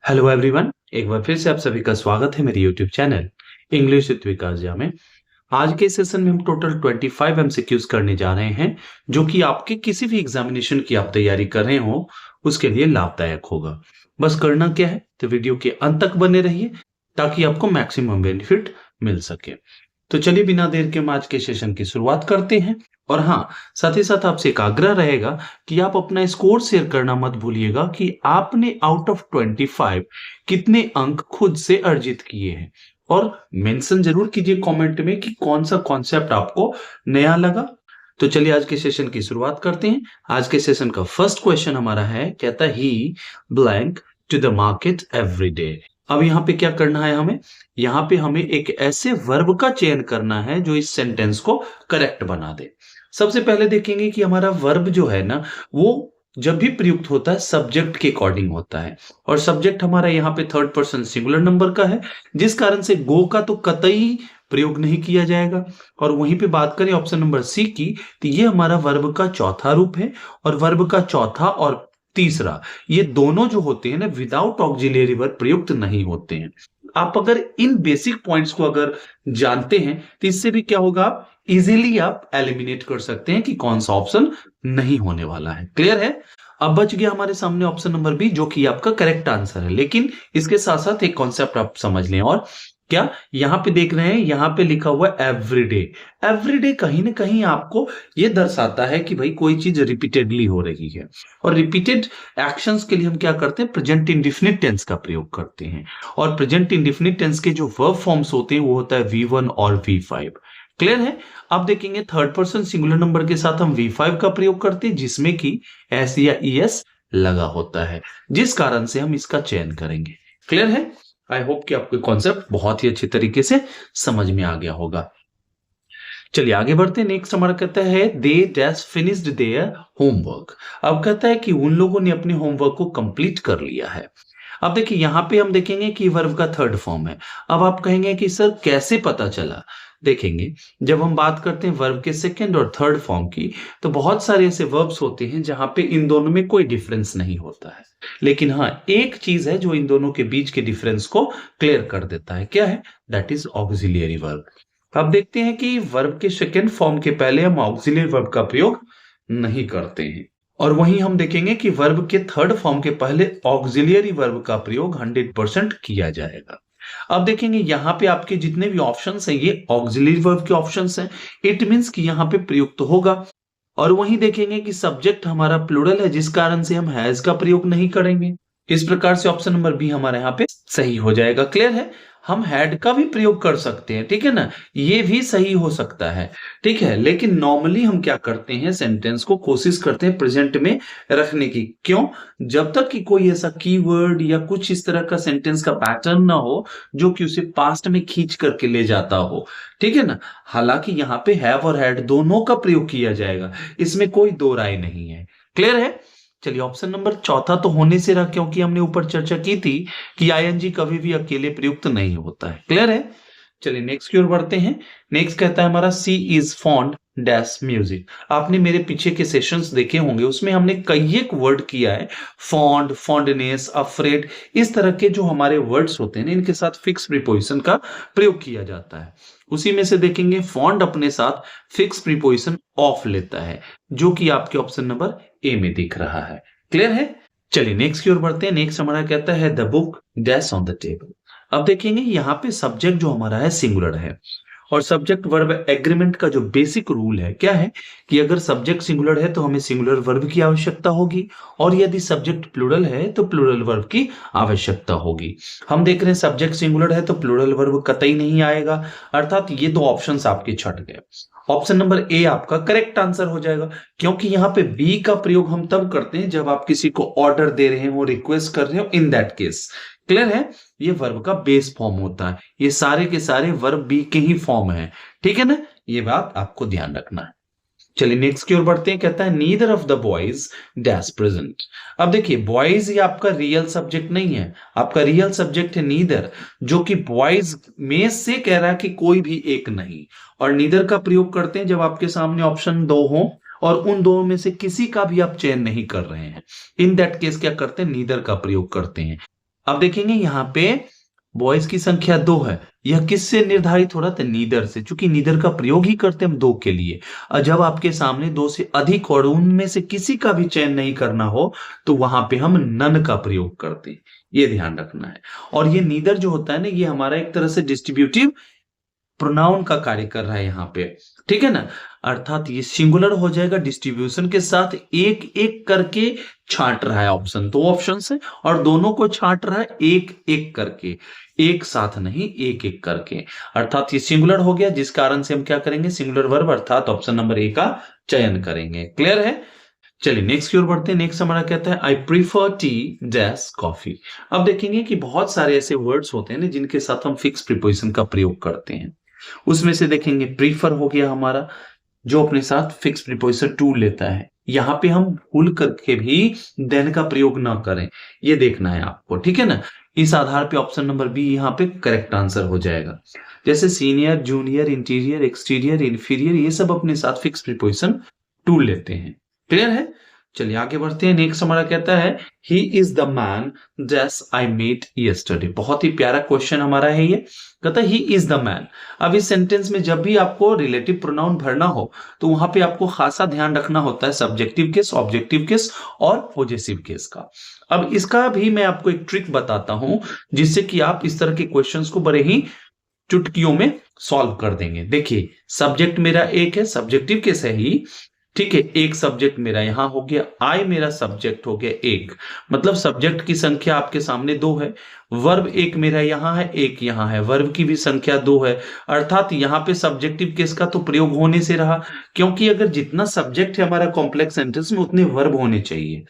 Hello everyone, एक बार फिर से आप सभी का स्वागत है मेरे यूट्यूब चैनल इंग्लिश विद विकास झा में। आज के सेशन में हम टोटल 25 एमसीक्यूज करने जा रहे हैं, जो कि आपके किसी भी एग्जामिनेशन की आप तैयारी कर रहे हो उसके लिए लाभदायक होगा। बस करना क्या है, तो वीडियो के अंत तक बने रहिए ताकि आपको मैक्सिमम बेनिफिट मिल सके। तो चलिए बिना देर के हम आज के सेशन की शुरुआत करते हैं। और हाँ, साथ ही साथ आपसे एक आग्रह रहेगा कि आप अपना स्कोर शेयर करना मत भूलिएगा कि आपने आउट ऑफ 25 कितने अंक खुद से अर्जित किए हैं, और मेंशन जरूर कीजिए कमेंट में कि कौन सा कॉन्सेप्ट आपको नया लगा। तो चलिए आज के सेशन की शुरुआत करते हैं। आज के सेशन का फर्स्ट क्वेश्चन हमारा है, कहता है he blank to the market every day. अब यहाँ पे क्या करना है, हमें यहाँ पे हमें एक ऐसे वर्ब का चयन करना है जो इस सेंटेंस को करेक्ट बना दे। सबसे पहले देखेंगे कि हमारा वर्ब जो है ना, वो जब भी प्रयुक्त होता है सब्जेक्ट के अकॉर्डिंग होता है, और सब्जेक्ट हमारा यहाँ पे थर्ड पर्सन सिंगुलर नंबर का है, जिस कारण से गो का तो कतई प्रयोग नहीं किया जाएगा। और वहीं पे बात करें ऑप्शन नंबर सी की, तो ये हमारा वर्ब का चौथा रूप है, और वर्ब का चौथा और तीसरा ये दोनों जो होते हैं ना, विदाउट ऑक्सिलियरी वर्ब प्रयुक्त नहीं होते हैं। आप अगर इन बेसिक पॉइंट्स को अगर जानते हैं तो इससे भी क्या होगा, आप इजीली आप एलिमिनेट कर सकते हैं कि कौन सा ऑप्शन नहीं होने वाला है। क्लियर है? अब बच गया हमारे सामने ऑप्शन नंबर बी, जो कि आपका करेक्ट आंसर है। लेकिन इसके साथ साथ एक कॉन्सेप्ट आप समझ लें, और क्या यहां पे देख रहे हैं, यहां पे लिखा हुआ है एवरीडे। एवरीडे कहीं ना कहीं आपको यह दर्शाता है कि भाई कोई चीज रिपीटेडली हो रही है, और रिपीटेड एक्शंस के लिए हम क्या करते हैं, प्रेजेंट इंडेफिनिट टेंस का प्रयोग करते हैं। और प्रेजेंट इंडेफिनिट टेंस के जो वर्ब फॉर्म्स होते हैं वो होता है V1 और V5। क्लियर है? अब देखेंगे थर्ड पर्सन सिंगुलर नंबर के साथ हम V5 का प्रयोग करते हैं, जिसमें कि S या ES लगा होता है, जिस कारण से हम इसका चयन करेंगे। क्लियर है? आई होप कि आपको कॉन्सेप्ट बहुत ही अच्छे तरीके से समझ में आ गया होगा। चलिए आगे बढ़ते हैं। नेक्स्ट हमारा कहता है they dash finished their homework. अब कहता है कि उन लोगों ने अपने होमवर्क को कंप्लीट कर लिया है। अब देखिए यहाँ पे हम देखेंगे कि वर्ब का थर्ड फॉर्म है। अब आप कहेंगे कि सर कैसे पता चला? देखेंगे, जब हम बात करते हैं वर्ब के सेकंड और थर्ड फॉर्म की, तो बहुत सारे ऐसे वर्ब्स होते हैं जहां पे इन दोनों में कोई डिफरेंस नहीं होता है। लेकिन हाँ, एक चीज है जो इन दोनों के बीच के डिफरेंस को क्लियर कर देता है। क्या है? That is auxiliary verb. अब देखते हैं कि वर्ब के सेकंड फॉर्म के पहले हम ऑक्सिलियरी वर्ब का प्रयोग नहीं करते हैं, और वहीं हम देखेंगे कि वर्ब के थर्ड फॉर्म के पहले ऑक्सिलियरी वर्ब का प्रयोग 100% किया जाएगा। अब देखेंगे यहाँ पे आपके जितने भी ऑप्शंस हैं ये ऑक्सिलियरी वर्ब के ऑप्शंस हैं, इट मींस कि यहाँ पे प्रयुक्त होगा। और वहीं देखेंगे कि सब्जेक्ट हमारा प्लूरल है, जिस कारण से हम हैज का प्रयोग नहीं करेंगे। इस प्रकार से ऑप्शन नंबर बी हमारे यहाँ पे सही हो जाएगा। क्लियर है? हम हैड का भी प्रयोग कर सकते हैं, ठीक है ना, ये भी सही हो सकता है, ठीक है। लेकिन नॉर्मली हम क्या करते हैं, सेंटेंस को कोशिश करते हैं प्रेजेंट में रखने की। क्यों? जब तक कि कोई ऐसा कीवर्ड या कुछ इस तरह का सेंटेंस का पैटर्न ना हो जो कि उसे पास्ट में खींच करके ले जाता हो, ठीक है ना। हालांकि यहाँ पे हैव और हैड दोनों का प्रयोग किया जाएगा, इसमें कोई दो राय नहीं है। क्लियर है? चलिए ऑप्शन नंबर चौथा तो होने से रहा, क्योंकि हमने ऊपर चर्चा की थी कि आईएनजी कभी भी अकेले प्रयुक्त नहीं होता है। क्लियर है? चलिए नेक्स्ट की ओर बढ़ते हैं। नेक्स्ट कहता है हमारा सी इज फॉन्ड डैश म्यूजिक। आपने मेरे पीछे के सेशंस देखे होंगे, उसमें हमने कई एक वर्ड किया है, फॉन्ड, फॉन्डनेस, अफ्रेड, इस तरह के जो हमारे वर्ड्स होते हैं इनके साथ फिक्स प्रीपोजिशन का प्रयोग किया जाता है। उसी में से देखेंगे फॉन्ड अपने साथ फिक्स प्रीपोजिशन ऑफ लेता है, जो कि आपके ऑप्शन नंबर ए में दिख रहा है। क्लियर है? चलिए नेक्स्ट की ओर बढ़ते हैं। नेक्स्ट हमारा कहता है the book dash on the table. अब देखेंगे यहाँ पे सब्जेक्ट जो हमारा है सिंगुलर है, और सब्जेक्ट वर्ब एग्रीमेंट का जो बेसिक रूल है क्या है कि अगर सब्जेक्ट सिंगुलर है तो हमें सिंगुलर वर्ब की आवश्यकता होगी, और यदि सब्जेक्ट प्लूरल है तो प्लूरल वर्ब की आवश्यकता होगी। हम देख रहे हैं सब्जेक्ट सिंगुलर है तो प्लूरल वर्ब कतई नहीं आएगा, अर्थात ये दो ऑप्शंस आपके छट गए। ऑप्शन नंबर ए आपका करेक्ट आंसर हो जाएगा, क्योंकि यहाँ पे बी का प्रयोग हम तब करते हैं जब आप किसी को ऑर्डर दे रहे हो, रिक्वेस्ट कर रहे हो, इन दैट केस। क्लियर है? ये वर्ब का बेस फॉर्म होता है, ये सारे के सारे वर्ब बी के ही फॉर्म है, ठीक है ना, ये बात आपको ध्यान रखना है। चलिए नेक्स्ट की ओर बढ़ते हैं। कहता है neither of the boys dash present. अब देखिए बॉयज ये आपका रियल सब्जेक्ट नहीं है, आपका रियल सब्जेक्ट है नीदर, जो कि बॉयज में से कह रहा है कि कोई भी एक नहीं। और नीदर का प्रयोग करते हैं जब आपके सामने ऑप्शन दो हो और उन दोनों में से किसी का भी आप चयन नहीं कर रहे हैं, इन दैट केस क्या करते हैं, नीदर का प्रयोग करते हैं। अब देखेंगे यहाँ पे बॉयज की संख्या 2 है। यह किससे निर्धारित हो रहा था? नीदर से, क्योंकि नीदर का प्रयोग ही करते हम 2 के लिए। और जब आपके सामने 2 से अधिक और उनमें से किसी का भी चयन नहीं करना हो तो वहां पे हम नन का प्रयोग करते हैं। ये ध्यान रखना है। और ये नीदर जो होता है ना, ये हमारा एक तरह से डिस्ट्रीब्यूटिव प्रोनाउन का कार्य कर रहा है यहाँ पे, ठीक है ना। अर्थात ये सिंगुलर हो जाएगा, डिस्ट्रीब्यूशन के साथ एक एक करके छांट रहा है। ऑप्शन 2 ऑप्शन है और दोनों को छांट रहा है एक एक करके, एक साथ नहीं, एक एक करके। अर्थात ये सिंगुलर हो गया, जिस कारण से हम क्या करेंगे? सिंगुलर वर्ब अर्थात ऑप्शन नंबर ए का चयन करेंगे। क्लियर है? चलिए नेक्स्ट की ओर बढ़ते हैं। नेक्स्ट हमारा कहता है I prefer T dash coffee. अब देखेंगे कि बहुत सारे ऐसे वर्ड्स होते हैं ना जिनके साथ हम फिक्स प्रीपोजिशन का प्रयोग करते हैं। उसमें से देखेंगे प्रीफर हो गया हमारा, जो अपने साथ फिक्स प्रीपोजिशन टू लेता है। यहां पे हम भूल करके भी देन का प्रयोग ना करें, ये देखना है आपको, ठीक है ना। इस आधार पे ऑप्शन नंबर बी यहाँ पे करेक्ट आंसर हो जाएगा। जैसे senior, junior, interior, exterior, inferior, ये सब अपने साथ फिक्स प्रीपोजिशन टू लेते हैं। क्लियर है? चलिए आगे बढ़ते हैं। नेक्स्ट हमारा कहता है ही इज द मैन जैस आई मेट यस्टरडे। बहुत ही प्यारा क्वेश्चन हमारा है ये। कहता है ही इज द मैन। अब इस सेंटेंस में जब भी आपको रिलेटिव प्रोनाउन भरना हो तो वहां पे आपको खासा ध्यान रखना होता है सब्जेक्टिव केस, ऑब्जेक्टिव केस और पॉजेसिव केस का। अब इसका भी मैं आपको एक ट्रिक बताता हूं जिससे कि आप इस तरह के क्वेश्चंस को बड़े ही चुटकियों में सॉल्व कर देंगे। देखिए सब्जेक्ट मेरा एक है, सब्जेक्टिव केस है ही, ठीक है। एक सब्जेक्ट मेरा यहां हो गया, आई मेरा सब्जेक्ट हो गया एक, मतलब सब्जेक्ट की संख्या आपके सामने 2 है। वर्ब एक मेरा यहां है, एक यहां है, वर्ब की भी संख्या 2 है। अर्थात यहां पे सब्जेक्टिव केस का तो प्रयोग होने से रहा, क्योंकि अगर जितना सब्जेक्ट है हमारा कॉम्प्लेक्स सेंटेंस में उतने वर्ब होने चाहिए।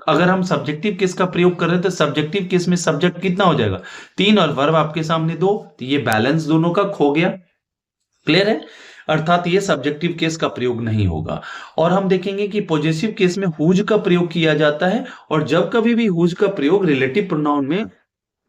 अगर हम सब्जेक्टिव केस का प्रयोग कर रहे हैं तो सब्जेक्टिव केस में सब्जेक्ट कितना हो जाएगा? 3 और वर्ब आपके सामने 2, तो ये बैलेंस दोनों का खो गया। क्लियर है? अर्थात ये सब्जेक्टिव केस का प्रयोग नहीं होगा। और हम देखेंगे कि पॉजेसिव केस में हुज का प्रयोग किया जाता है, और जब कभी भी हुज का प्रयोग रिलेटिव प्रोनाउन में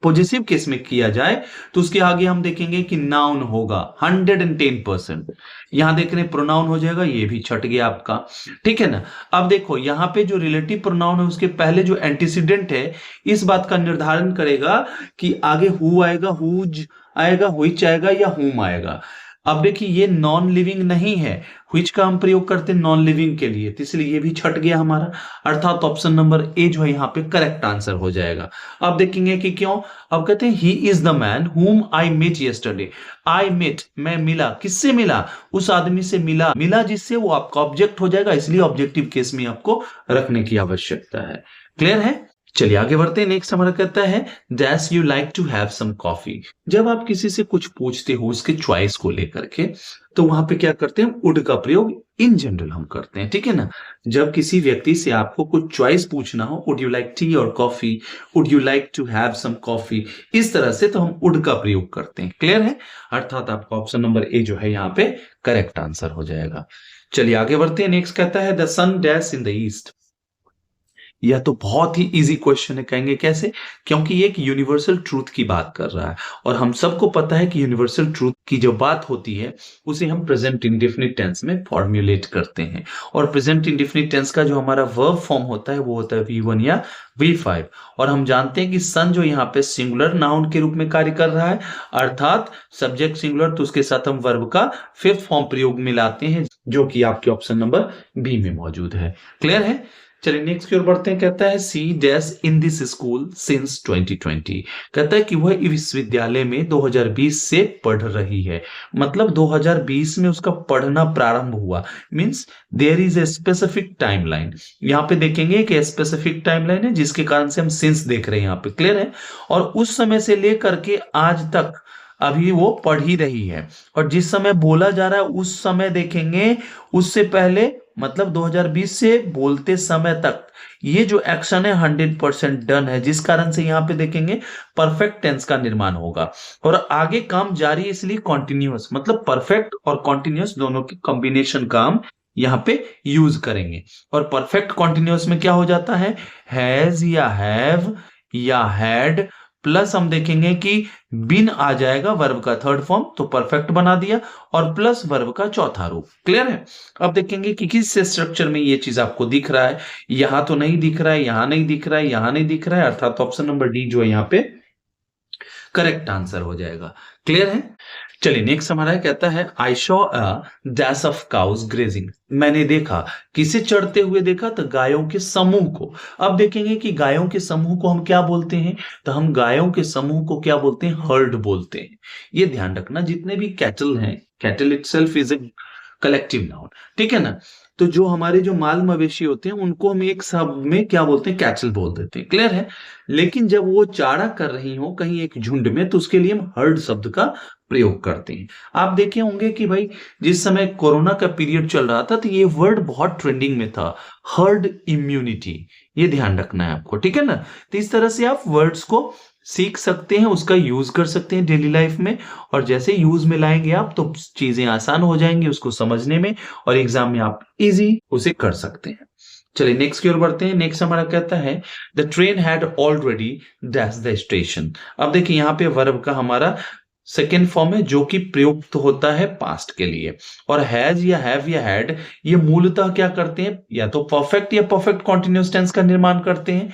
पॉजेसिव केस में किया जाए तो उसके आगे हम देखेंगे कि नाउन होगा 110%। यहां देख रहे हैं प्रोनाउन हो जाएगा, ये भी छट गया आपका, ठीक है ना। अब देखो यहां पे जो रिलेटिव प्रोनाउन है उसके पहले जो एंटीसीडेंट है इस बात का निर्धारण करेगा कि आगे हु आएगा, हुज आएगा, हुइच आएगा या हुम आएगा। अब देखिए ये नॉन लिविंग नहीं है, व्हिच का हम प्रयोग करते हैं नॉन लिविंग के लिए, तो इसलिए ये भी छट गया हमारा। अर्थात ऑप्शन नंबर ए जो है यहाँ पे करेक्ट आंसर हो जाएगा। अब देखेंगे कि क्यों। अब कहते हैं he is the man whom I met yesterday. I met, मैं मिला, किससे मिला? उस आदमी से मिला, मिला जिससे वो आपका ऑब्जेक्ट हो जाएगा, इसलिए ऑब्जेक्टिव केस में आपको रखने की आवश्यकता है। क्लियर है? चलिए आगे बढ़ते हैं। नेक्स्ट हमारा कहता है dash you like to have some coffee. जब आप किसी से कुछ पूछते हो उसके चॉइस को लेकर के, तो वहां पे क्या करते हैं? वुड का प्रयोग इन जनरल हम करते हैं, ठीक है ना। जब किसी व्यक्ति से आपको कुछ चॉइस पूछना हो, वुड यू लाइक टी और coffee, would you like to have some coffee, इस तरह से तो हम वुड का प्रयोग करते हैं। क्लियर है? अर्थात आपका ऑप्शन नंबर ए जो है यहाँ पे करेक्ट आंसर हो जाएगा। चलिए आगे बढ़ते हैं। नेक्स्ट कहता है the sun dash in the east. यह तो बहुत ही इजी क्वेश्चन है। कहेंगे कैसे? क्योंकि ये एक यूनिवर्सल ट्रूथ की बात कर रहा है, और हम सबको पता है कि यूनिवर्सल ट्रूथ की जो बात होती है उसे हम प्रेजेंट इंडेफिनिट टेंस में फॉर्मुलेट करते हैं। और प्रेजेंट इंडेफिनिट टेंस का जो हमारा वर्ब फॉर्म होता है वो होता है V1 या V5। और हम जानते हैं कि सन जो यहाँ पे सिंगुलर नाउन के रूप में कार्य कर रहा है, अर्थात सब्जेक्ट सिंगुलर, तो उसके साथ हम वर्ब का फिफ्थ फॉर्म प्रयोग में लाते हैं, जो कि आपके ऑप्शन नंबर बी में मौजूद है। क्लियर है? चलिए नेक्स्ट की ओर बढ़ते हैं। कहता है see dash in this school since 2020। कहता है कि वह विश्वविद्यालय में 2020 से पढ़ रही है, मतलब 2020 में उसका पढ़ना प्रारंभ हुआ। Means there is a specific timeline. यहाँ पे देखेंगे कि स्पेसिफिक टाइमलाइन है जिसके कारण से हम सिंस देख रहे हैं यहाँ पे। क्लियर है? और उस समय से लेकर के आज तक अभी वो पढ़ ही रही है, और जिस समय बोला जा रहा है उस समय देखेंगे उससे पहले, मतलब 2020 से बोलते समय तक ये जो एक्शन है 100% डन है, जिस कारण से यहाँ पे देखेंगे परफेक्ट टेंस का निर्माण होगा। और आगे काम जारी है, इसलिए कॉन्टिन्यूअस, मतलब परफेक्ट और कॉन्टिन्यूअस दोनों की कॉम्बिनेशन का हम यहाँ पे यूज करेंगे। और परफेक्ट कॉन्टिन्यूअस में क्या हो जाता है? हैज या हैव या हैड प्लस हम देखेंगे कि बीन आ जाएगा वर्ब का थर्ड फॉर्म, तो परफेक्ट बना दिया, और प्लस वर्ब का चौथा रूप। क्लियर है? अब देखेंगे कि किस स्ट्रक्चर में ये चीज आपको दिख रहा है। यहां तो नहीं दिख रहा है, यहां नहीं दिख रहा है, यहां नहीं दिख रहा है, अर्थात ऑप्शन नंबर डी जो है यहाँ पे करेक्ट आंसर हो जाएगा। क्लियर है? चलिए नेक्स्ट हमारा कहता है I saw a dash of cows grazing. मैंने देखा, किसे चढ़ते हुए देखा? तो गायों के समूह को। अब देखेंगे कि गायों के समूह को हम क्या बोलते हैं, तो हम गायों के समूह को क्या बोलते हैं? हर्ड बोलते हैं। ये ध्यान रखना, जितने भी कैटल हैं, cattle itself is a collective noun, ठीक है ना। तो जो हमारे जो माल मवेशी होते हैं उनको हम एक शब्द में क्या बोलते हैं? कैटल बोल देते हैं। क्लियर है? लेकिन जब वो चारा कर रही हो कहीं एक झुंड में, तो उसके लिए हम हर्ड शब्द का प्रयोग करते हैं। आप देखे होंगे कि भाई जिस समय कोरोना का पीरियड चल रहा था तो ये वर्ड बहुत ट्रेंडिंग में था, हर्ड इम्यूनिटी। ये ध्यान रखना है आपको, ठीक है ना। तो इस तरह से आप वर्ड्स को सीख सकते हैं, उसका यूज कर सकते हैं डेली लाइफ में, और जैसे यूज में लाएंगे आप तो चीजें आसान हो जाएंगी उसको समझने में, और एग्जाम में आप इजी उसे कर सकते हैं। चलिए नेक्स्ट की ओर बढ़ते हैं। नेक्स्ट हमारा कहता है the train had already dash the station. अब देखिए यहाँ पे वर्ब का हमारा सेकेंड फॉर्म है जो कि प्रयुक्त होता है पास्ट के लिए, और हैज या हैव या हैड ये मूलतः क्या करते हैं? या तो परफेक्ट या परफेक्ट कॉन्टिन्यूअस टेंस का निर्माण करते हैं।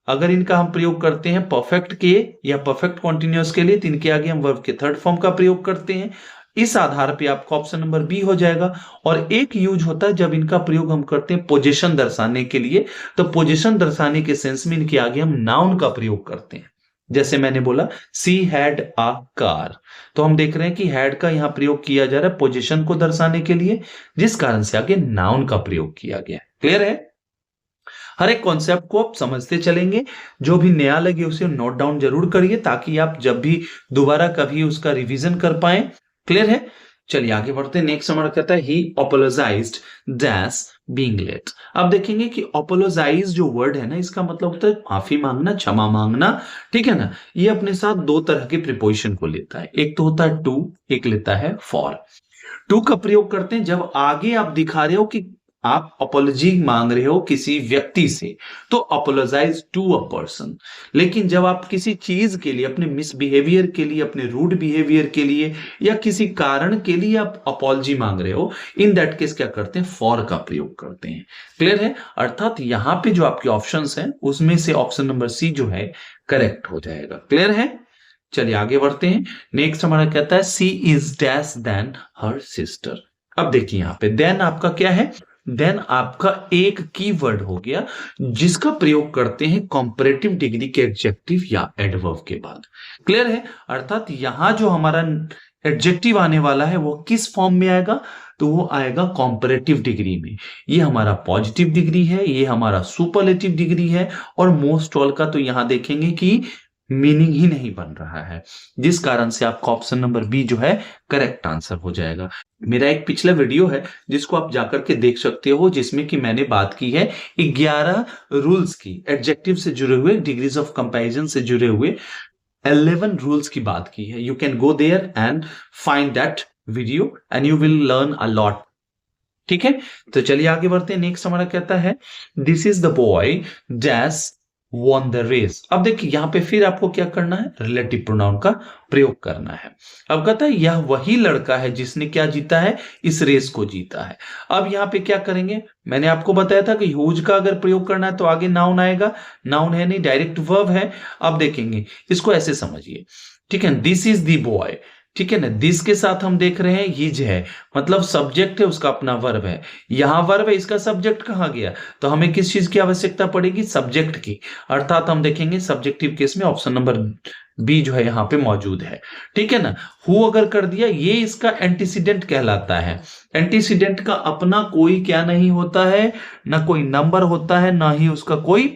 अगर इनका हम प्रयोग करते हैं परफेक्ट के या परफेक्ट कॉन्टिन्यूअस के लिए, तो इनके आगे हम वर्ब के थर्ड फॉर्म का प्रयोग करते हैं। इस आधार पे आपका ऑप्शन नंबर बी हो जाएगा। और एक यूज होता है जब इनका प्रयोग हम करते हैं पोजीशन दर्शाने के लिए, तो पोजीशन दर्शाने के सेंस में इनके आगे हम नाउन का प्रयोग करते हैं। जैसे मैंने बोला सी हैड अ कार, तो हम देख रहे हैं कि हैड का यहां प्रयोग किया जा रहा है पोजीशन को दर्शाने के लिए, जिस कारण से आगे नाउन का प्रयोग किया गया है। क्लियर है? हर एक कॉन्सेप्ट को आप समझते चलेंगे, जो भी नया लगे उसे नोट डाउन जरूर करिए ताकि आप जब भी दोबारा कभी उसका रिवीजन कर पाए। क्लियर है? चलिए आगे बढ़ते हैं। नेक्स्ट हमारा कहता है ही अपोलोजाइज्ड डैश बीइंग लेट। अब देखेंगे कि अपोलोजाइज जो वर्ड है ना, इसका मतलब होता है माफी मांगना, क्षमा मांगना, ठीक है ना। ये अपने साथ दो तरह के प्रीपोजिशन को लेता है, एक तो होता है टू, एक लेता है फॉर। टू का प्रयोग करते हैं जब आगे आप दिखा रहे हो कि आप अपोलॉजी मांग रहे हो किसी व्यक्ति से, तो अपोलोजाइज टू अ पर्सन। लेकिन जब आप किसी चीज के लिए, अपने मिसबिहेवियर के लिए, अपने रूड बिहेवियर के लिए, या किसी कारण के लिए आप अपॉलजी मांग रहे हो, इन दैट केस क्या करते हैं? फॉर का प्रयोग करते हैं। क्लियर है? अर्थात यहां पे जो आपके ऑप्शंस हैं उसमें से ऑप्शन नंबर सी जो है करेक्ट हो जाएगा। क्लियर है? चलिए आगे बढ़ते हैं। नेक्स्ट हमारा कहता है she is dash than her sister. अब देखिए यहां पे देन आपका क्या है? देन आपका एक कीवर्ड हो गया जिसका प्रयोग करते हैं कंपैरेटिव डिग्री के एडजेक्टिव या एडवर्ब के बाद। क्लियर है? अर्थात यहां जो हमारा एडजेक्टिव आने वाला है वो किस फॉर्म में आएगा? तो वो आएगा कंपैरेटिव डिग्री में। ये हमारा पॉजिटिव डिग्री है, ये हमारा सुपरलेटिव डिग्री है, और मोस्ट ऑल का तो यहां देखेंगे कि मीनिंग ही नहीं बन रहा है, जिस कारण से आपका ऑप्शन नंबर बी जो है करेक्ट आंसर हो जाएगा। मेरा एक पिछला वीडियो है जिसको आप जाकर के देख सकते हो, जिसमें कि मैंने बात की है 11 रूल्स की, एडजेक्टिव से जुड़े हुए, डिग्रीज ऑफ कंपैरिजन से जुड़े हुए 11 रूल्स की बात की है। You can go there and find that video and you will learn a lot. ठीक है, तो चलिए आगे बढ़ते हैं। नेक्स्ट हमारा कहता है this is the boy dash won the race. अब देखिए यहां पे फिर आपको क्या करना है? रिलेटिव प्रोनाउन का प्रयोग करना है। अब कहता है यह वही लड़का है जिसने क्या जीता है? इस रेस को जीता है। अब यहां पे क्या करेंगे? मैंने आपको बताया था कि ह्यूज का अगर प्रयोग करना है तो आगे नाउन आएगा, नाउन है नहीं, डायरेक्ट वर्ब है। अब देखेंगे इसको ऐसे समझिए, ठीक है, दिस इज द बॉय, ठीक है ना। दिस के साथ हम देख रहे हैं हिज है, मतलब सब्जेक्ट है, उसका अपना वर्ब है। यहां वर्ब है, इसका सब्जेक्ट कहां गया? तो हमें किस चीज की आवश्यकता पड़ेगी? सब्जेक्ट की। अर्थात हम देखेंगे सब्जेक्टिव केस में ऑप्शन नंबर बी जो है यहां पे मौजूद है, ठीक है ना। हु अगर कर दिया, ये इसका एंटीसीडेंट कहलाता है। एंटीसीडेंट का अपना कोई क्या नहीं होता है, ना कोई नंबर होता है, ना ही उसका कोई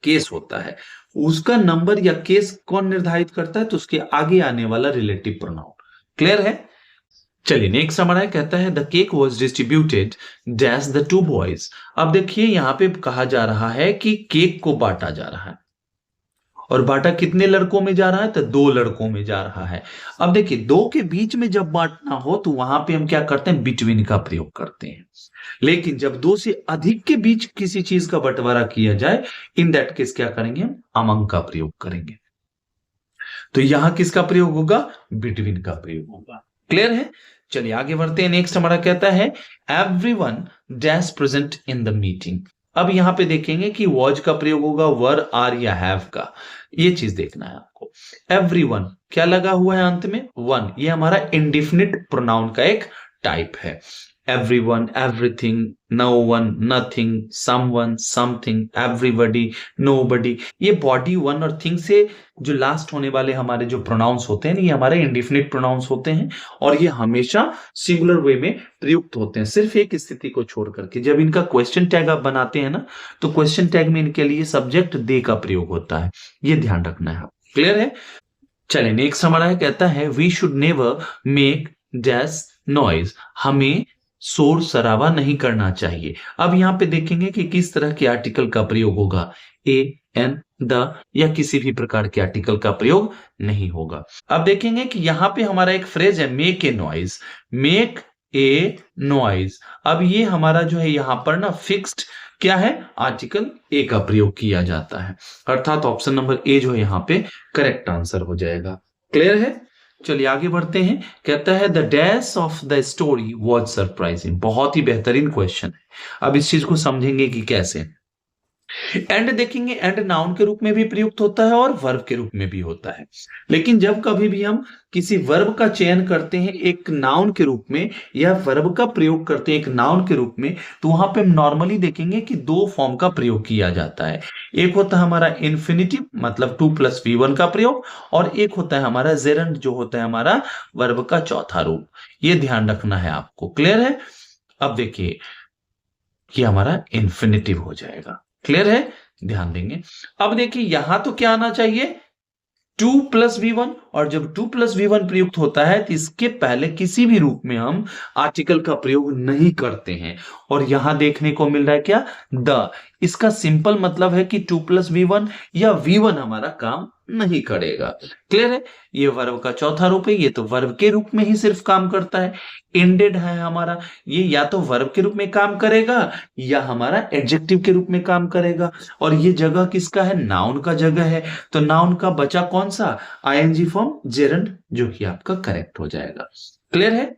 केस होता है। उसका नंबर या केस कौन निर्धारित करता है? तो उसके आगे आने वाला रिलेटिव प्रोनाउन। क्लियर है? चलिए नेक्स्ट हमारा कहता है the cake was distributed dash the two boys. अब देखिए यहां पे कहा जा रहा है कि केक को बांटा जा रहा है, और बांटा कितने लड़कों में जा रहा है, तो 2 लड़कों में जा रहा है। अब देखिए 2 के बीच में जब बांटना हो तो वहां पे हम क्या करते हैं, बिटवीन का प्रयोग करते हैं। लेकिन जब 2 से अधिक के बीच किसी चीज का बंटवारा किया जाए, इन दैट केस क्या करेंगे, हम अमंग का प्रयोग करेंगे। तो यहां किसका प्रयोग होगा, बिटवीन का प्रयोग होगा। क्लियर है। चलिए आगे बढ़ते हैं। नेक्स्ट हमारा कहता है everyone dash present in the meeting. अब यहां पे देखेंगे कि वॉज का प्रयोग होगा वर, आर या हैव का, ये चीज देखना है आपको। एवरीवन क्या लगा हुआ है अंत में, वन, ये हमारा इंडिफिनिट प्रोनाउन का एक टाइप है। everyone, everything, no one, nothing, someone, something, everybody, nobody, ये बॉडी, वन और थिंग से जो लास्ट होने वाले हमारे जो प्रोनाउंस होते हैं, ये हमारे इंडिफिनिट प्रोनाउंस होते हैं और ये हमेशा सिंगुलर वे में प्रयुक्त होते हैं, सिर्फ एक स्थिति को छोड़ करके। जब इनका क्वेश्चन टैग आप बनाते हैं ना, तो क्वेश्चन टैग में इनके लिए सब्जेक्ट दे का प्रयोग होता है, ये ध्यान रखना है। क्लियर है। चलिए नेक्स्ट हमारा कहता है we should never make dash noise, हमें शोर शराबा नहीं करना चाहिए। अब यहां पे देखेंगे कि किस तरह के आर्टिकल का प्रयोग होगा, ए, एन, द या किसी भी प्रकार के आर्टिकल का प्रयोग नहीं होगा। अब देखेंगे कि यहां पे हमारा एक फ्रेज है make a noise, make a noise. अब ये हमारा जो है यहां पर ना फिक्स्ड क्या है, आर्टिकल ए का प्रयोग किया जाता है, अर्थात ऑप्शन नंबर ए जो है यहां पे करेक्ट आंसर हो जाएगा। क्लियर है। चलिए आगे बढ़ते हैं। कहता है the dash of the story was surprising, बहुत ही बेहतरीन क्वेश्चन है। अब इस चीज को समझेंगे कि कैसे। एंड देखेंगे, एंड नाउन के रूप में भी प्रयुक्त होता है और वर्ब के रूप में भी होता है। लेकिन जब कभी भी हम किसी वर्ब का चयन करते हैं एक नाउन के रूप में या वर्ब का प्रयोग करते हैं एक नाउन के रूप में, तो वहां पे हम नॉर्मली देखेंगे कि 2 फॉर्म का प्रयोग किया जाता है। एक होता है हमारा इन्फिनिटिव मतलब 2 + V1 का प्रयोग, और एक होता है हमारा जेरंड जो होता है हमारा वर्ब का चौथा रूप। ये ध्यान रखना है आपको। क्लियर है। अब देखिए ये हमारा इन्फिनिटिव हो जाएगा। क्लियर है, ध्यान देंगे। अब देखिए यहां तो क्या आना चाहिए, 2 + V1, और जब 2 + V1 प्रयुक्त होता है तो इसके पहले किसी भी रूप में हम आर्टिकल का प्रयोग नहीं करते हैं। और यहां देखने को मिल रहा है क्या, द। इसका सिंपल मतलब है कि 2 + V1 या V1 हमारा काम नहीं करेगा। क्लियर है। ये वर्ब का चौथा रूप है, ये तो वर्ब के रूप में ही सिर्फ काम करता है। एंडेड है हमारा, ये या तो वर्ब के रूप में काम करेगा या हमारा एडजेक्टिव के रूप में काम करेगा। और ये जगह किसका है, नाउन का जगह है। तो नाउन का बचा कौन सा, आईएनजी फॉर्म जेरंड, जो कि आपका करेक्ट हो जाएगा। क्लियर है।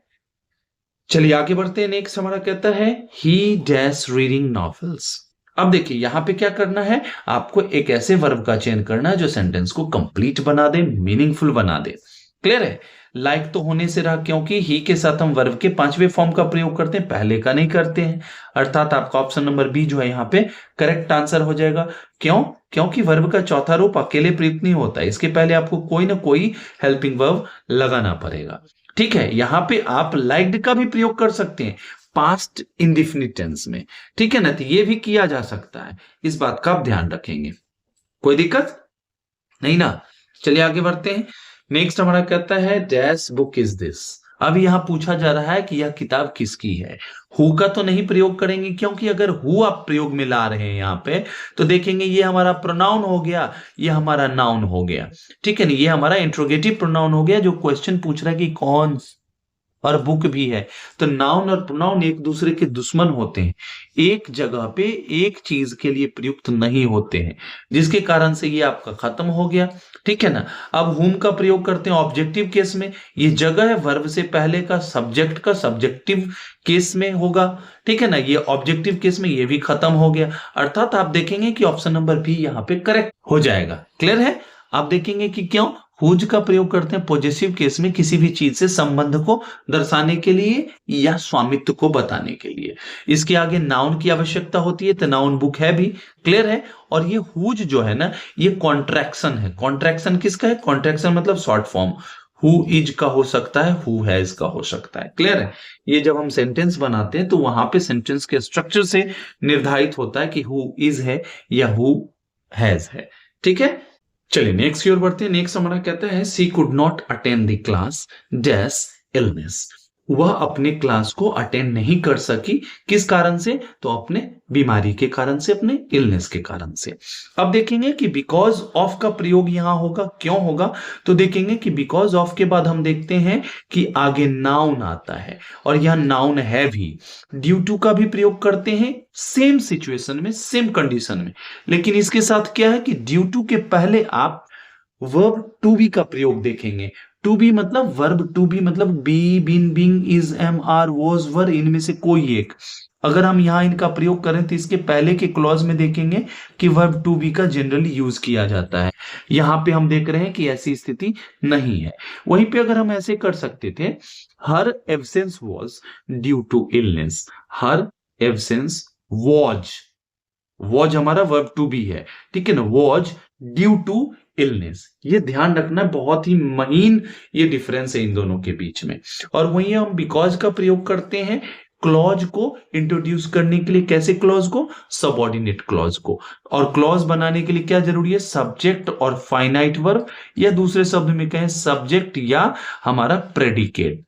चलिए आगे बढ़ते हैं। नेक्स्ट हमारा कहता है ही डैश रीडिंग नॉवेल्स। अब देखिए यहां पे क्या करना है, आपको एक ऐसे वर्ब का चयन करना है जो सेंटेंस को कंप्लीट बना दे, मीनिंगफुल बना दे। क्लियर है। लाइक तो होने से रहा, क्योंकि ही के साथ हम वर्ब के 5वें फॉर्म का प्रयोग करते हैं, पहले का नहीं करते हैं, अर्थात आपका ऑप्शन नंबर बी जो है यहाँ पे करेक्ट आंसर हो जाएगा। क्यों, क्योंकि वर्ब का चौथा रूप अकेले प्रयुक्त नहीं होता, इसके पहले आपको कोई ना कोई हेल्पिंग वर्ब लगाना पड़ेगा। ठीक है। यहां पे आप लाइक्ड का भी प्रयोग कर सकते हैं पास्ट इंडिफिनिट टेंस में, ठीक है ना, तो ये भी किया जा सकता है, इस बात का आप ध्यान रखेंगे। कोई दिक्कत नहीं ना। चलिए आगे बढ़ते हैं। नेक्स्ट हमारा कहता है डैश बुक इज दिस। अब यहां पूछा जा रहा है कि यह किताब किसकी है। हु का तो नहीं प्रयोग करेंगे, क्योंकि अगर हु आप प्रयोग में ला रहे हैं यहां पे तो देखेंगे ये हमारा प्रोनाउन हो गया, ये हमारा नाउन हो गया। ठीक है ना, ये हमारा इंट्रोगेटिव प्रोनाउन हो गया जो क्वेश्चन पूछ रहा है कि कौन, और बुक भी है। तो नाउन और प्रोनाउन एक दूसरे के दुश्मन होते हैं, एक जगह पे एक चीज के लिए प्रयुक्त नहीं होते हैं, जिसके कारण से ये आपका खत्म हो गया। ठीक है ना। अब हुम का प्रयोग करते हैं ऑब्जेक्टिव केस में, ये जगह है वर्ब से पहले का सब्जेक्ट का सब्जेक्टिव केस में होगा। ठीक है ना, ये ऑब्जेक्टिव केस में ये भी खत्म हो गया, अर्थात आप देखेंगे कि ऑप्शन नंबर बी यहाँ पे करेक्ट हो जाएगा। क्लियर है। आप देखेंगे कि क्यों, हुज का प्रयोग करते हैं पॉजेसिव केस में किसी भी चीज से संबंध को दर्शाने के लिए या स्वामित्व को बताने के लिए। इसके आगे नाउन की आवश्यकता होती है, तो नाउन बुक है भी। क्लियर है। और ये हुज जो है ना, ये कॉन्ट्रैक्शन है। कॉन्ट्रैक्शन किसका है, कॉन्ट्रैक्शन मतलब शॉर्ट फॉर्म, हु इज का हो सकता है, हु हैज का हो सकता है। क्लियर है। ये जब हम सेंटेंस बनाते हैं तो वहां पे सेंटेंस के स्ट्रक्चर से निर्धारित होता है कि हु इज है या हु हैज है। ठीक है। चलिए नेक्स्ट की ओर बढ़ते हैं। नेक्स्ट हमारा कहता है she could not attend the class dash illness. वह अपने क्लास को अटेंड नहीं कर सकी। किस कारण से? तो अपने बीमारी के कारण से, अपने इलनेस के कारण से। अब देखेंगे कि बिकॉज ऑफ का प्रयोग यहां होगा, क्यों होगा? तो देखेंगे कि बिकॉज ऑफ के बाद हम देखते हैं कि आगे नाउन आता है, और यह नाउन है भी। ड्यू टू का भी प्रयोग करते हैं सेम सिचुएशन में, सेम कंडीशन में, लेकिन इसके साथ क्या है कि ड्यू टू के पहले आप वर्ब टू बी का प्रयोग देखेंगे। टू बी मतलब वर्ब टू बी मतलब be, been, being, is, am, are, was, were, इनमें से कोई एक। अगर हम यहां इनका प्रयोग करें तो इसके पहले के क्लॉज में देखेंगे कि वर्ब टू बी का जनरली यूज किया जाता है। यहां पे हम देख रहे हैं कि ऐसी स्थिति नहीं है। वहीं पे अगर हम ऐसे कर सकते थे, her absence was due to illness. Her absence was हमारा वर्ब टू बी है, ठीक है ना, वॉज ड्यू टू इलनेस। ये ध्यान रखना, बहुत ही महीन ये डिफरेंस है इन दोनों के बीच में। और वहीं हम बिकॉज का प्रयोग करते हैं क्लॉज को इंट्रोड्यूस करने के लिए। कैसे क्लॉज को? सबऑर्डिनेट क्लॉज को। और क्लॉज बनाने के लिए क्या जरूरी है? सब्जेक्ट और फाइनाइट वर्ब, या दूसरे शब्द में कहें सब्जेक्ट या हमारा प्रेडिकेट।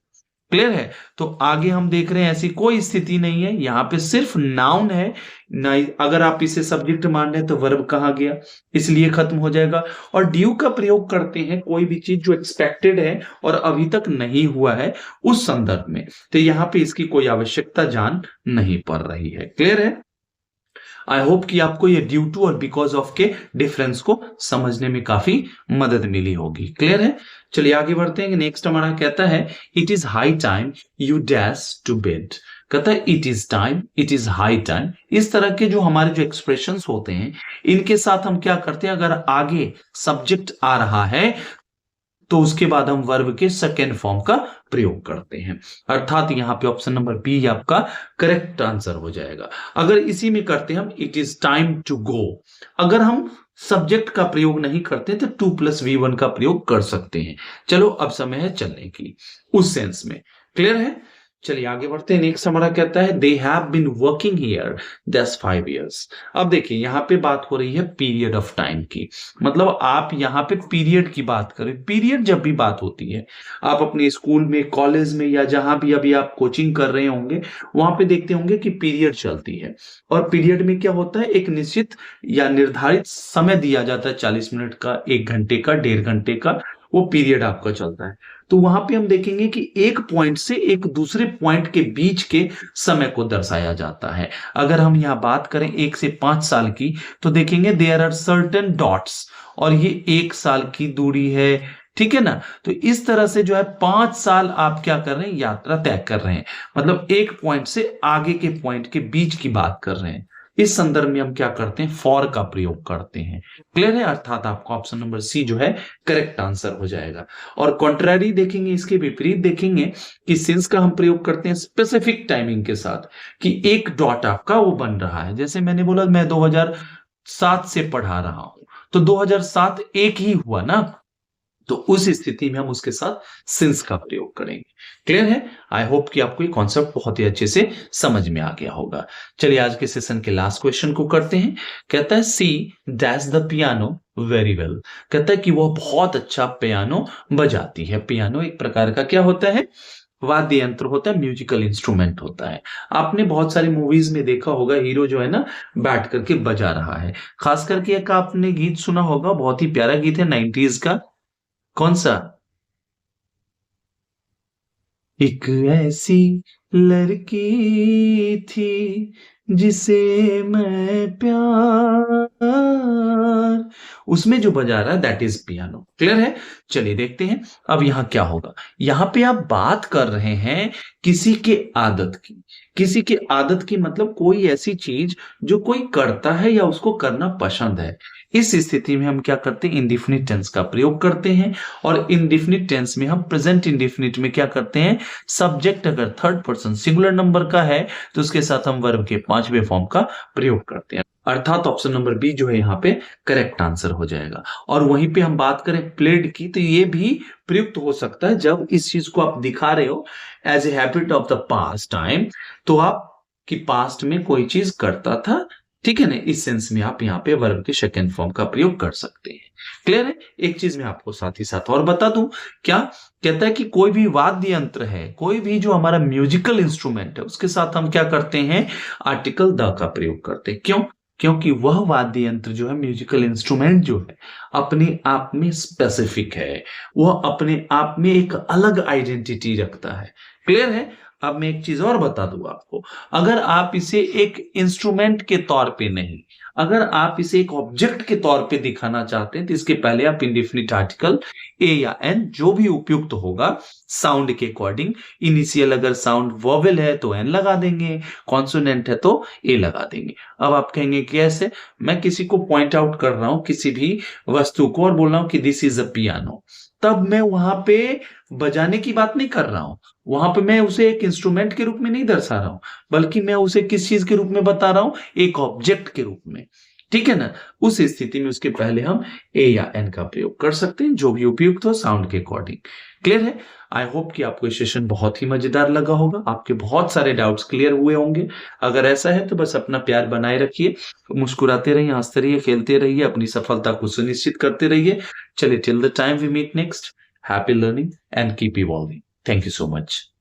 क्लियर है? तो आगे हम देख रहे हैं ऐसी कोई स्थिति नहीं है, यहां पे सिर्फ नाउन है। नहीं, अगर आप इसे सब्जेक्ट मान रहे हैं तो वर्ब कहाँ गया, इसलिए खत्म हो जाएगा। और ड्यू का प्रयोग करते हैं कोई भी चीज जो एक्सपेक्टेड है और अभी तक नहीं हुआ है उस संदर्भ में, तो यहां पे इसकी कोई आवश्यकता जान नहीं पड़ रही है। क्लियर है? आई होप कि आपको ये ड्यू टू और बिकॉज ऑफ के डिफरेंस को समझने में काफी मदद मिली होगी। क्लियर है? चलिए आगे बढ़ते हैं। नेक्स्ट हमारा कहता है it is high time you dash to bed. कहता है it is time, it is high time. इस तरह के जो हमारे जो एक्सप्रेशंस होते हैं इनके साथ हम क्या करते हैं, अगर आगे सब्जेक्ट आ रहा है तो उसके बाद हम वर्ब के सेकेंड फॉर्म का प्रयोग करते हैं। अर्थात यहां पे ऑप्शन नंबर बी आपका करेक्ट आंसर हो जाएगा। अगर इसी में करते हैं हम it is time to go, अगर हम सब्जेक्ट का प्रयोग नहीं करते तो 2+V1 का प्रयोग कर सकते हैं। चलो अब समय है चलने की, उस सेंस में। क्लियर है? चलिए आगे बढ़ते हैं। नेक्स्ट हमारा कहता है they have been working here that's 5 years। अब देखिए यहां पे बात हो रही है पीरियड ऑफ टाइम की, मतलब आप यहां पे पीरियड की बात करें। पीरियड जब भी बात होती है, आप अपने स्कूल में, कॉलेज में, या जहां भी अभी आप कोचिंग कर रहे होंगे वहां पे देखते होंगे कि पीरियड चलती है। और पीरियड में क्या होता है, एक निश्चित या निर्धारित समय दिया जाता है, 40 मिनट का, 1 घंटे का, 1.5 घंटे का, वो पीरियड आपका चलता है। तो वहां पे हम देखेंगे कि एक पॉइंट से एक दूसरे पॉइंट के बीच के समय को दर्शाया जाता है। अगर हम यहां बात करें 1 से 5 साल की, तो देखेंगे देयर आर सर्टेन डॉट्स, और ये 1 साल की दूरी है, ठीक है ना। तो इस तरह से जो है 5 साल आप क्या कर रहे हैं, यात्रा तय कर रहे हैं, मतलब एक पॉइंट से आगे के पॉइंट के बीच की बात कर रहे हैं। इस संदर्भ में हम क्या करते हैं, फॉर का प्रयोग करते हैं। क्लियर है? अर्थात आपका ऑप्शन नंबर सी जो है करेक्ट आंसर हो जाएगा। और कॉन्ट्ररी देखेंगे, इसके विपरीत देखेंगे कि सिंस का हम प्रयोग करते हैं स्पेसिफिक टाइमिंग के साथ, कि एक डॉट आपका वो बन रहा है। जैसे मैंने बोला मैं 2007 से पढ़ा रहा हूं, तो 2007 एक ही हुआ ना, तो उस स्थिति में हम उसके साथ सिंस का प्रयोग करेंगे। क्लियर है? आई होप कि आपको ये कॉन्सेप्ट बहुत ही अच्छे से समझ में आ गया होगा। चलिए आज के सेशन के लास्ट क्वेश्चन को करते हैं। कहता है see dash the piano very well. कहता है कि वह बहुत अच्छा पियानो बजाती है। पियानो एक प्रकार का क्या होता है, वाद्य यंत्र होता है, म्यूजिकल इंस्ट्रूमेंट होता है। आपने बहुत सारी मूवीज में देखा होगा हीरो जो है ना बैठ करके बजा रहा है। खास करके एक आपने गीत सुना होगा, बहुत ही प्यारा गीत है 90s का। कौन सा? एक ऐसी लड़की थी जिसे मैं प्यार, उसमें जो बजा रहा है दैट इज पियानो। क्लियर है? चलिए देखते हैं अब यहां क्या होगा। यहां पे आप बात कर रहे हैं किसी के आदत की। किसी के आदत की मतलब कोई ऐसी चीज जो कोई करता है या उसको करना पसंद है। इस स्थिति में हम क्या करते हैं, इंडेफिनिट टेंस का प्रयोग करते हैं। और इंडेफिनिट टेंस में हम प्रेजेंट इंडेफिनिट में क्या करते हैं, सब्जेक्ट अगर थर्ड पर्सन सिंगुलर नंबर का है तो उसके साथ हम वर्ब के 5वें फॉर्म का प्रयोग करते हैं। अर्थात ऑप्शन नंबर बी जो है यहाँ पे करेक्ट आंसर हो जाएगा। और वहीं पे हम बात करें प्लेड की, तो ये भी प्रयुक्त हो सकता है जब इस चीज को आप दिखा रहे हो as a habit of the past time, तो आप कि पास्ट में कोई चीज करता था ठीक है ना? इस सेंस में आप यहाँ पे वर्ब के सेकंड फॉर्म का प्रयोग कर सकते हैं। क्लियर है? एक चीज़ मैं आपको साथ ही साथ और बता दूँ, क्या? कहता है कि कोई भी वाद्य यंत्र है, कोई भी जो हमारा म्यूजिकल इंस्ट्रूमेंट है, उसके साथ हम क्या करते हैं? आर्टिकल द का प्रयोग करते हैं। क्यों? क्योंकि वह वाद्य यंत्र जो है, म्यूजिकल इंस्ट्रूमेंट जो है, अपने आप में स्पेसिफिक है। वह अपने आप में एक अलग आइडेंटिटी रखता है। क्लियर है? अब मैं एक चीज़ और बता दूँ आपको, अगर आप इसे एक इंस्ट्रूमेंट के तौर पे नहीं, अगर आप इसे एक ऑब्जेक्ट के तौर पे दिखाना चाहते हैं, तो इसके पहले आप इंडेफिनिट आर्टिकल ए या एन जो भी उपयुक्त होगा साउंड के अकॉर्डिंग, इनिशियल अगर साउंड वोवेल है तो एन लगा देंगे, कॉन्सोनेंट है तो ए लगा देंगे। अब आप कहेंगे कैसे? मैं किसी को पॉइंट आउट कर रहा हूँ किसी भी वस्तु को और बोल रहा हूँ कि दिस इज अ पियानो, तब मैं वहां पे बजाने की बात नहीं कर रहा हूं, वहां पे मैं उसे एक इंस्ट्रूमेंट के रूप में नहीं दर्शा रहा हूं, बल्कि मैं उसे किस चीज के रूप में बता रहा हूं? एक ऑब्जेक्ट के रूप में। ठीक है ना? उस स्थिति में उसके पहले हम ए या एन का प्रयोग कर सकते हैं, जो भी उपयुक्त हो साउंड के अकॉर्डिंग। क्लियर है? आई होप कि आपको ये सेशन बहुत ही मजेदार लगा होगा, आपके बहुत सारे डाउट्स क्लियर हुए होंगे। अगर ऐसा है तो बस अपना प्यार बनाए रखिए, मुस्कुराते रहिए, हंसते रहिए, खेलते रहिए, अपनी सफलता को सुनिश्चित करते रहिए। चलिए, till the time we meet next, happy learning and keep evolving. Thank you so much.